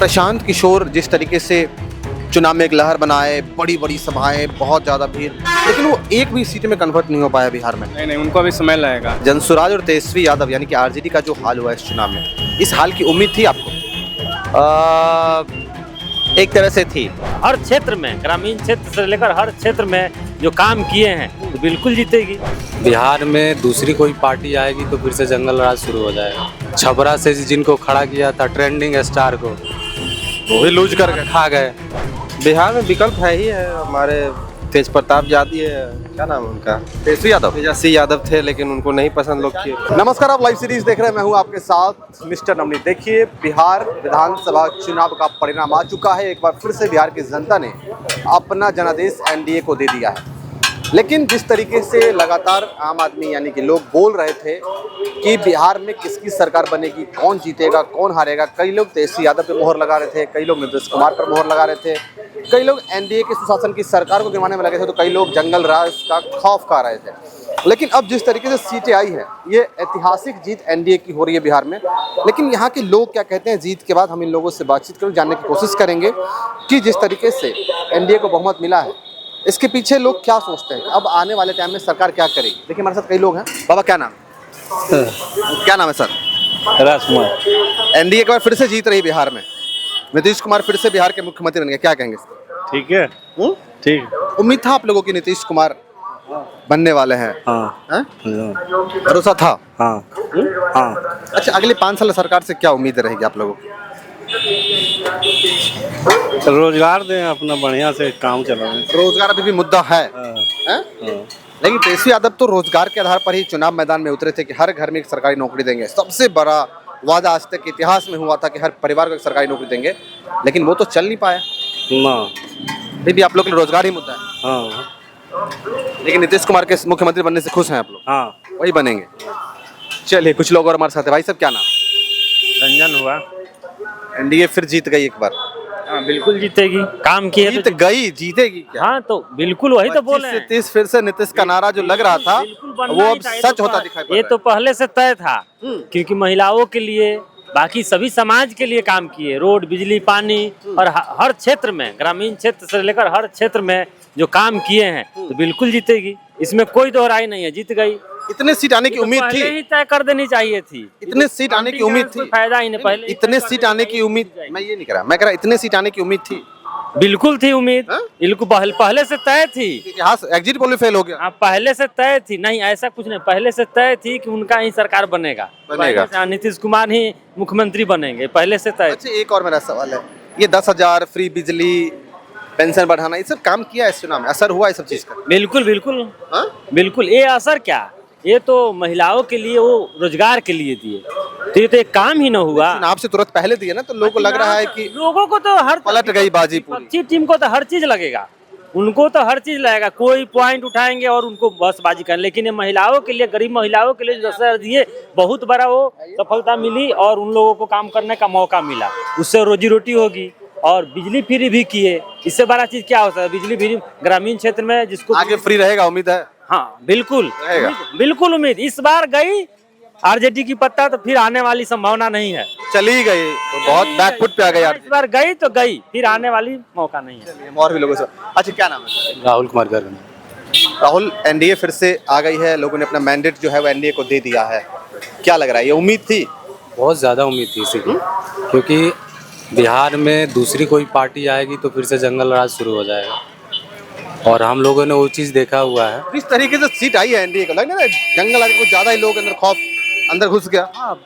प्रशांत किशोर जिस तरीके से चुनाव में एक लहर बनाए, बड़ी बड़ी सभाएं, बहुत ज़्यादा भीड़, लेकिन वो एक भी सीट में कन्वर्ट नहीं हो पाया बिहार में। नहीं, उनको अभी समय लगेगा। जनसुराज और तेजस्वी यादव यानी कि आरजेडी का जो हाल हुआ इस चुनाव में, इस हाल की उम्मीद थी आपको? एक तरह से थी। हर क्षेत्र में, ग्रामीण क्षेत्र से लेकर हर क्षेत्र में जो काम किए हैं तो बिल्कुल जीतेगी। बिहार में दूसरी कोई पार्टी आएगी तो फिर से जंगल राज शुरू हो जाएगा। छपरा से जिनको खड़ा किया था ट्रेंडिंग स्टार को, वो भी लूज करके खा गए। बिहार में विकल्प है ही है, हमारे तेज प्रताप यादव है, क्या नाम है उनका, तेजस्वी यादव थे, लेकिन उनको नहीं पसंद लोग किए। नमस्कार, आप लाइव सीरीज देख रहे हैं, मैं हूं आपके साथ मिस्टर नवनीत। देखिए, बिहार विधानसभा चुनाव का परिणाम आ चुका है। एक बार फिर से बिहार की जनता ने अपना जनादेश एनडीए को दे दिया है। लेकिन जिस तरीके से लगातार आम आदमी यानी कि लोग बोल रहे थे कि बिहार में किसकी सरकार बनेगी, कौन जीतेगा, कौन हारेगा, कई लोग तेजस्वी यादव पे मोहर लगा रहे थे, कई लोग नीतीश कुमार पर मोहर लगा रहे थे, कई लोग एनडीए के सुशासन की सरकार को गिरवाने में लगे थे, तो कई लोग जंगल राज का खौफ खा रहे थे। लेकिन अब जिस तरीके से सीटें आई हैं, ये ऐतिहासिक जीत एनडीए की हो रही है बिहार में। लेकिन यहाँ के लोग क्या कहते हैं जीत के बाद, हम इन लोगों से बातचीत कर जानने की कोशिश करेंगे कि जिस तरीके से एनडीए को बहुमत मिला है, इसके पीछे लोग क्या सोचते हैं, अब आने वाले टाइम में सरकार क्या करेगी। देखिए, हमारे साथ कई लोग हैं। बाबा, क्या नाम है? क्या नाम है सर? राजकुमार। एनडीए एक बार फिर से जीत रही बिहार में, नीतीश कुमार फिर से बिहार के मुख्यमंत्री बन गए, क्या कहेंगे? ठीक है, ठीक। उम्मीद था आप लोगों की नीतीश कुमार बनने वाले हैं? हाँ। भरोसा था? हाँ। हाँ। अच्छा, अगले 5 साल सरकार से क्या उम्मीद रहेगी आप लोगों की? रोजगार दें, अपना बढ़िया से काम चलाएं। रोजगार अभी भी मुद्दा है? लेकिन तेजस्वी यादव तो रोजगार के आधार पर ही चुनाव मैदान में उतरे थे कि हर घर में एक सरकारी नौकरी देंगे। सबसे बड़ा वादा आज तक इतिहास में हुआ था कि हर परिवार को एक सरकारी नौकरी देंगे, लेकिन वो तो चल नहीं पाया ना। अभी भी आप लोग के लिए रोजगार ही मुद्दा है। हाँ। लेकिन नीतीश कुमार के मुख्यमंत्री बनने से खुश हैं आप लोग? हाँ, वही बनेंगे। चलिए, कुछ लोग और हमारे साथ है। भाई साहब, क्या नाम? रंजन हुआ। एनडीए फिर जीत गई एक बार? हाँ, बिल्कुल जीतेगी। काम किए जीत गई, जीतेगी क्या? हाँ, तो बिल्कुल वही तो बोले 25 से 30 फिर से नीतीश का नारा जो लग रहा था वो अब सच होता दिखाई पड़ रहा ये है। तो पहले से तय था, क्योंकि महिलाओं के लिए, बाकी सभी समाज के लिए काम किए। रोड, बिजली, पानी और हर क्षेत्र में, ग्रामीण क्षेत्र से लेकर हर क्षेत्र में जो काम किए हैं तो बिल्कुल जीतेगी। इसमें कोई दोहराई नहीं है, जीत गई। इतने सीट आने की उम्मीद थी? पहले ही तय कर देनी चाहिए थी। इतने सीट आने की उम्मीद थी? फायदा ही नहीं। पहले इतने सीट आने की उम्मीद, मैं ये नहीं कह रहा, मैं कह रहा इतने सीट आने की उम्मीद थी? बिल्कुल थी उम्मीद। बिल्कुल पहले से तय थी। इतिहास एग्जिट पोल में फेल हो गया? हाँ, पहले से तय थी। नहीं, ऐसा कुछ नहीं, पहले से तय थी कि उनका ही सरकार बनेगा। नीतीश कुमार ही मुख्यमंत्री बनेंगे, पहले से तय। अच्छा, एक और मेरा सवाल है, ये 10,000 फ्री बिजली, पेंशन बढ़ाना, ये सब काम किया इस चुनाव में, असर हुआ इस सब चीज का? बिल्कुल बिल्कुल। बिल्कुल। ये असर क्या, ये तो महिलाओं के लिए, वो रोजगार के लिए दिए, तो ये तो एक काम ही न हुआ। चुनाव से तुरंत पहले दिए ना, तो लोगों को लग रहा है कि लोगों को तो हर पलट गई बाजी पूरी। अच्छी टीम को तो हर चीज लगेगा, उनको तो हर चीज लगेगा, कोई पॉइंट उठाएंगे और उनको बस बाजी करें। लेकिन ये महिलाओं के लिए, गरीब महिलाओं के लिए जो असर दिए, बहुत बड़ा वो सफलता मिली और उन लोगों को काम करने का मौका मिला, उससे रोजी रोटी होगी। और बिजली फ्री भी किए, इससे बड़ा चीज क्या हो सकता है? बिजली फ्री ग्रामीण क्षेत्र में, जिसको आगे फ्री रहेगा, उम्मीद है? हाँ, बिल्कुल रहेगा। बिल्कुल उम्मीद। इस बार गई आरजेडी की पत्ता, तो फिर आने वाली संभावना नहीं है। चली गई तो बहुत बैकफुट पे आ गई। इस बार गई तो गई, फिर आने वाली मौका नहीं है। और भी लोगों से। अच्छा, क्या नाम है? राहुल कुमार गर्ग। राहुल, एनडीए फिर से आ गई है, लोगों ने अपना मैंडेट जो है वो एनडीए को दे दिया है, क्या लग रहा है, ये उम्मीद थी? बहुत ज़्यादा उम्मीद थी इसी की, क्योंकि बिहार में दूसरी कोई पार्टी आएगी तो फिर से जंगल राज शुरू हो जाएगा, और हम लोगों ने वो चीज़ देखा हुआ है। इस तरीके से सीट आई है एनडीए को, लग ना जंगल आगे कुछ ज़्यादा ही लोग अंदर खौफ अंदर घुस गया। हाँ,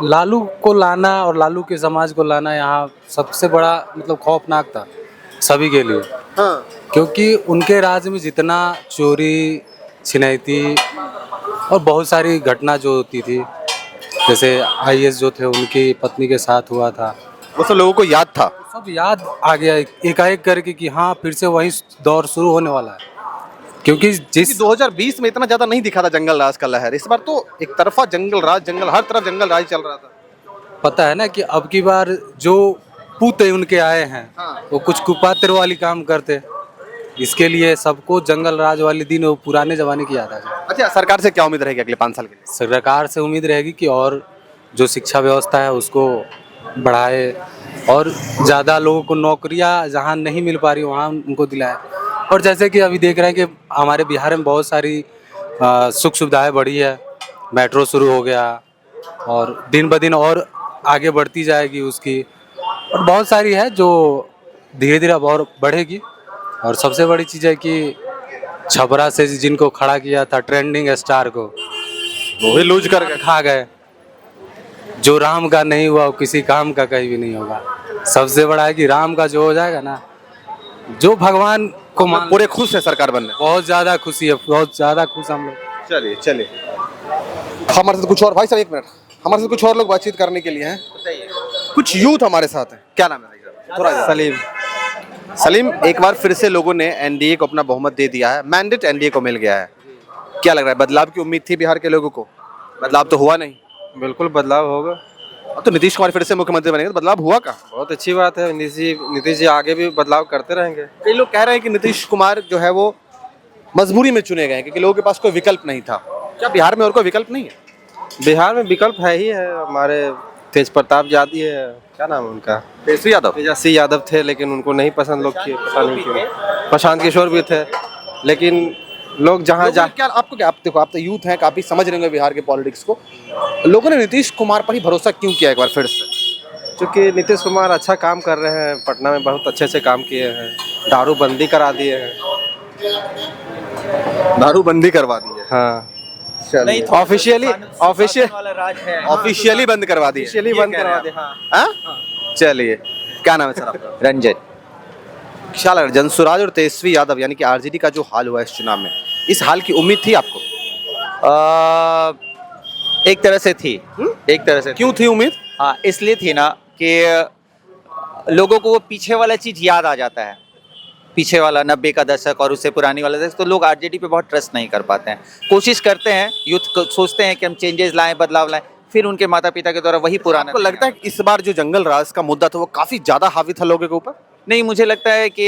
लालू को लाना और लालू के समाज को लाना यहाँ सबसे बड़ा मतलब खौफनाक था सभी के लिए। हाँ, क्योंकि उनके राज में जितना चोरी, छिनैती और बहुत सारी घटना जो होती थी, जैसे आईएएस जो थे उनकी पत्नी के साथ हुआ था, वो सब लोगों को याद था। सब याद आ गया एकाएक करके कि हाँ, फिर से वही दौर शुरू होने वाला है। क्योंकि जिस 2020 में इतना ज्यादा नहीं दिखा था जंगल राज का लहर, इस बार तो एक तरफा जंगल राज, जंगल हर तरफ जंगल राज चल रहा था। पता है ना कि अब की बार जो पूत उनके आए हैं, वो कुछ कुपात्र वाली काम करते, इसके लिए सबको जंगल राज वाले दिन वो पुराने जमाने की याद आ जाए। अच्छा, सरकार से क्या उम्मीद रहेगी अगले 5 साल के लिए? सरकार से उम्मीद रहेगी कि और जो शिक्षा व्यवस्था है उसको बढ़ाए, और ज़्यादा लोगों को नौकरियां जहां नहीं मिल पा रही वहां उनको दिलाया। और जैसे कि अभी देख रहे हैं कि हमारे बिहार में बहुत सारी सुख सुविधाएं बढ़ी है, मेट्रो शुरू हो गया और दिन ब दिन और आगे बढ़ती जाएगी उसकी, और बहुत सारी है जो धीरे धीरे अब और बढ़ेगी। और सबसे बड़ी चीज़ है कि छपरा से जिनको खड़ा किया था ट्रेंडिंग स्टार को, वो भी लूज कर गए। खा गए। जो राम का नहीं हुआ वो किसी काम का कहीं भी नहीं होगा। सबसे बड़ा है कि राम का जो हो जाएगा ना, जो भगवान को मान, पूरे खुश है सरकार बनने। बहुत ज़्यादा खुशी है, बहुत ज़्यादा खुश हम लोग। चलिए चलिए, हमारे साथ कुछ और भाई साहब, एक मिनट, हमारे साथ कुछ और लोग बातचीत करने के लिए हैं। कुछ यूथ हमारे साथ हैं। क्या नाम है भाई साहब? थोड़ा सलीम। सलीम, एक बार फिर से लोगों ने एनडीए को अपना बहुमत दे दिया है, मैंडेट एनडीए को मिल गया है। क्या लग रहा है, बदलाव की उम्मीद थी बिहार के लोगों को? बदलाव तो हुआ नहीं। बिल्कुल बदलाव होगा। अब तो नीतीश कुमार फिर से मुख्यमंत्री बनेंगे, तो बदलाव हुआ कहाँ? बहुत अच्छी बात है। नीतीश जी आगे भी बदलाव करते रहेंगे। कई लोग कह रहे हैं कि नीतीश कुमार जो है वो मजबूरी में चुने गए हैं क्योंकि लोगों के पास कोई विकल्प नहीं था। क्या बिहार में और कोई विकल्प नहीं है? बिहार में विकल्प है ही है। हमारे तेज प्रताप यादव है, क्या नाम है उनका, तेजस्वी यादव। तेजस्वी यादव थे, लेकिन उनको नहीं पसंद लोग किए, पता नहीं क्यों। प्रशांत किशोर भी थे, लेकिन लोग जहाँ जा क्या आपको, क्या आप देखो, आप तो यूथ हैं, काफी समझ रहे होंगे बिहार के पॉलिटिक्स को, लोगों ने नीतीश कुमार पर ही भरोसा क्यों किया एक बार फिर से? क्योंकि नीतीश कुमार अच्छा काम कर रहे हैं, पटना में बहुत अच्छे से काम किए हैं, दारू बंदी करा दिए हैं। दारू बंदी करवा दी है। हाँ, नहीं, ऑफिशियली बंद करवा दी, ऑफिशियली बंद करवा दिए। हाँ? चलिए, क्या नाम है सर आपका? रंजन। क्या लग रहा है, जनसुराज और तेजस्वी यादव यानी कि आरजेडी का जो हाल हुआ है इस चुनाव में, इस हाल की उम्मीद थी आपको? एक तरह से थी, एक तरह से क्यों थी उम्मीद? हाँ, इसलिए थी ना कि लोगों को वो पीछे वाला चीज याद आ जाता है, पीछे वाला 90 का दशक और उससे पुरानी वाला दशक, तो लोग आरजेडी पे बहुत ट्रस्ट नहीं कर पाते हैं। कोशिश करते हैं, यूथ सोचते हैं कि हम चेंजेस लाएं, बदलाव लाएं, फिर उनके माता पिता के द्वारा वही पुराना। आपको लगता है कि इस बार जो जंगल राज का मुद्दा था वो काफी ज्यादा हावी था लोगों के ऊपर? नहीं, मुझे लगता है कि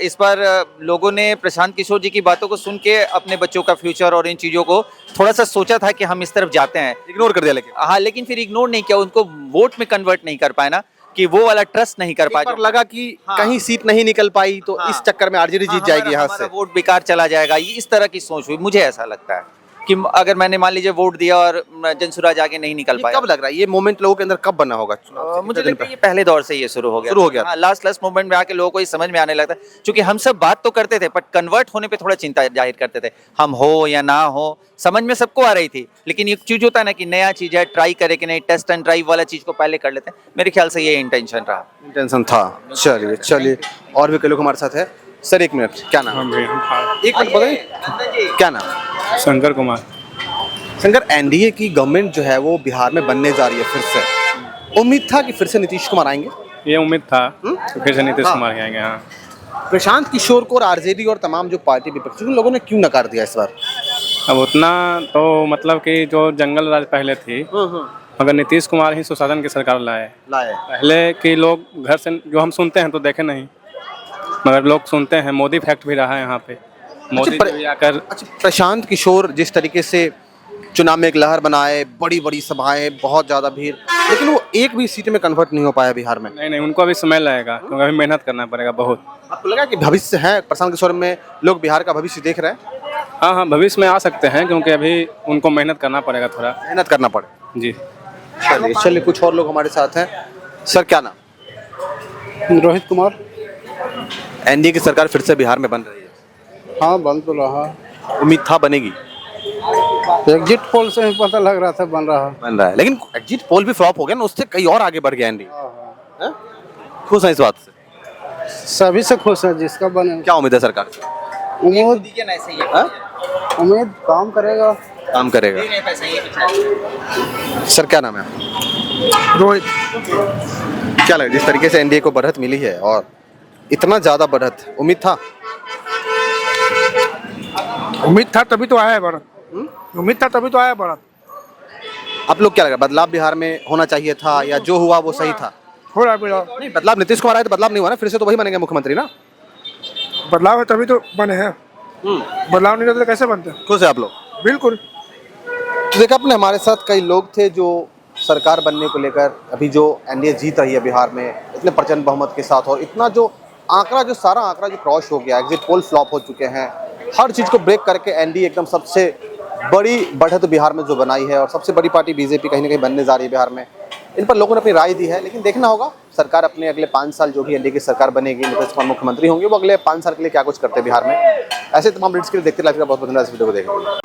इस बार लोगों ने प्रशांत किशोर जी की बातों को सुन के अपने बच्चों का फ्यूचर और इन चीज़ों को थोड़ा सा सोचा था कि हम इस तरफ जाते हैं, इग्नोर कर दिया लेकिन। हाँ, लेकिन फिर इग्नोर नहीं किया, उनको वोट में कन्वर्ट नहीं कर पाए ना, कि वो वाला ट्रस्ट नहीं कर पाए। एक बार लगा कि कहीं सीट नहीं निकल पाई तो इस चक्कर में आरजेडी जीत जाएगी यहाँ से, वोट बेकार चला जाएगा, ये इस तरह की सोच हुई। मुझे ऐसा लगता है कि अगर मैंने मान लीजिए वोट दिया और जनसुराज आगे नहीं निकल पाया। कब लग रहा है ये मोमेंट लोगों के अंदर कब बना होगा? मुझे लगता है ये पहले दौर से ये शुरू हो गया। हाँ, लास्ट मोमेंट में आके लोगों को ये समझ में आने लगता है, क्योंकि हम सब बात तो करते थे, बट कन्वर्ट होने पे थोड़ा चिंता जाहिर करते थे। हम हो या ना हो, समझ में सबको आ रही थी, लेकिन एक चीज होता है ना कि नया चीज है, ट्राई करे कि नहीं, टेस्ट एंड ड्राइव वाला चीज को पहले कर लेते हैं। मेरे ख्याल से ये इंटेंशन रहा। इंटेंशन था। चलिए चलिए, और भी कई लोग हमारे साथ है। सर एक मिनट, क्या नाम है? एक मिनट बताइए, क्या नाम? शंकर कुमार। शंकर, एनडीए की गवर्नमेंट जो है वो बिहार में बनने जा रही है फिर से, उम्मीद था कि फिर से नीतीश कुमार आएंगे? ये उम्मीद था कि फिर से नीतीश कुमार आएंगे। हाँ, प्रशांत किशोर को और आरजेडी और तमाम जो पार्टी विपक्षी, उन लोगों ने क्यों नकार दिया इस बार? अब उतना तो मतलब कि जो जंगल राज पहले थी, मगर नीतीश कुमार ही सुशासन की सरकार लाए। पहले के लोग घर से जो हम सुनते हैं तो देखे नहीं, मगर लोग सुनते हैं। मोदी फैक्ट भी रहा है यहाँ पे, मोदी जी भी आकर। अच्छा, प्रशांत किशोर जिस तरीके से चुनाव में एक लहर बनाए, बड़ी बड़ी सभाएं, बहुत ज्यादा भीड़, लेकिन वो एक भी सीट में कन्वर्ट नहीं हो पाया बिहार में। नहीं, उनको अभी समय लगेगा, क्योंकि अभी मेहनत करना पड़ेगा बहुत। आपको लगा कि भविष्य है प्रशांत किशोर में, लोग बिहार का भविष्य देख रहे हैं? हाँ, भविष्य में आ सकते हैं, क्योंकि अभी उनको मेहनत करना पड़ेगा, थोड़ा मेहनत करना पड़े जी। चलिए कुछ और लोग हमारे साथ हैं। सर क्या नाम? रोहित कुमार। एनडीए की सरकार फिर से बिहार में बन रही है, हाँ, बन तो रहा। उम्मीद था बनेगी? एग्जिट पोल से ही पता लग रहा था बन रहा है, लेकिन एग्जिट पोल भी फ्लॉप हो गया ना, उससे कई और आगे बढ़ गया एनडीए। खुश हैं इस बात से? सभी से खुश है जिसका बने। क्या उम्मीद है सरकार से? उम्मीद काम करेगा। काम करेगा। सर क्या नाम है? रोहित। क्या लगा जिस तरीके से एनडीए को बढ़त मिली है और इतना ज्यादा बढ़त, उम्मीद था? उम्मीद था तभी तो आया है भारत। उम्मीद था तभी तो आया भारत। आप लोग क्या लगा, बदलाव बिहार में होना चाहिए था या जो हुआ वो सही था? हो रहा है बदलाव। नहीं, बदलाव नीतीश कुमार आए तो बदलाव नहीं हुआ ना, फिर से तो वही बनेंगे मुख्यमंत्री ना। बदलाव है तभी तो बने हैं। बदलाव नहीं रहता तो कैसे बनते? खुश है आप लोग? बिल्कुल। तो देखा आपने, हमारे साथ कई लोग थे जो सरकार बनने को लेकर अभी जो एनडीए जीत रही है बिहार में इतने प्रचंड बहुमत के साथ, और इतना जो आंकड़ा, जो सारा आंकड़ा जो क्रॉस हो गया, एग्जिट पोल फ्लॉप हो चुके हैं, हर चीज़ को ब्रेक करके एनडीए एकदम सबसे बड़ी बढ़त बिहार में जो बनाई है और सबसे बड़ी पार्टी बीजेपी कहीं ना कहीं बनने जा रही है बिहार में, इन पर लोगों ने अपनी राय दी है। लेकिन देखना होगा सरकार अपने अगले 5 साल जो भी एनडीए की सरकार बनेगी, नीतीश कुमार मुख्यमंत्री होंगे, वो अगले 5 साल के लिए क्या कुछ करते हैं बिहार में। ऐसे तमाम लीड्स के लिए देखते रहिए। बहुत बहुत धन्यवाद इस वीडियो को देखने के लिए।